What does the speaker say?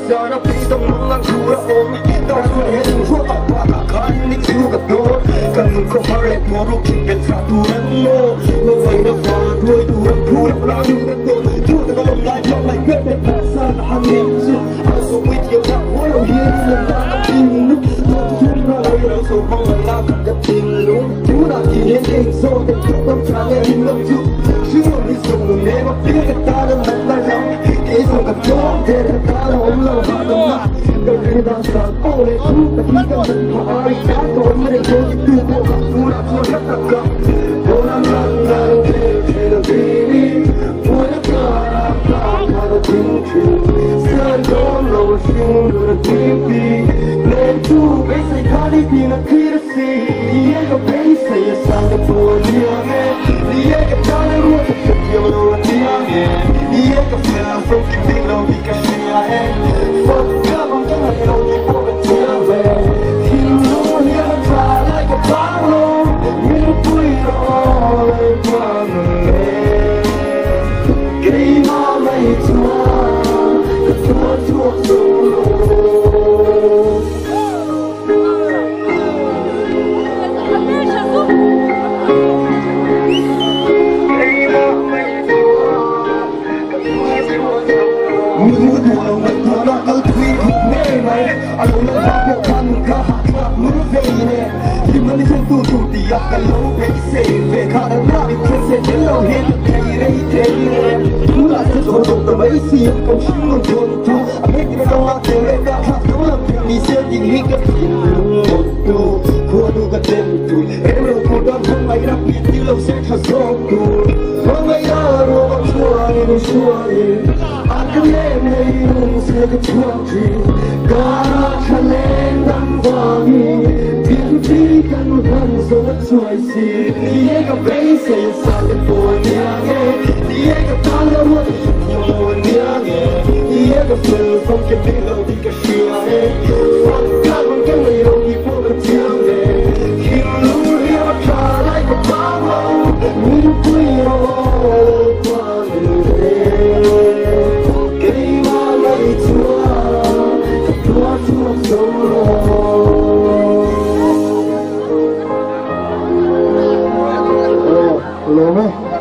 Sana pisang mga kura o Tasuhin ko kapakakan Ikaw doon Ganun ko halit mo Rukipin sa turan mo Naway na fawad Huwag turan Kurang lang yung nandun Turan ka lang life Lang like bebe Pasa na hangin Also with you na walang hit Na nakapinlo Matutun na lang lang So mga nakakatinlo Tuna kininding So Nagkakang kanyang nagtu Sure Isang mo never Pinagkatanan na talang Isang katong Pinagkatanan Hãy subscribe cho kênh Ghiền Mì Gõ để không bỏ lỡ những Hello.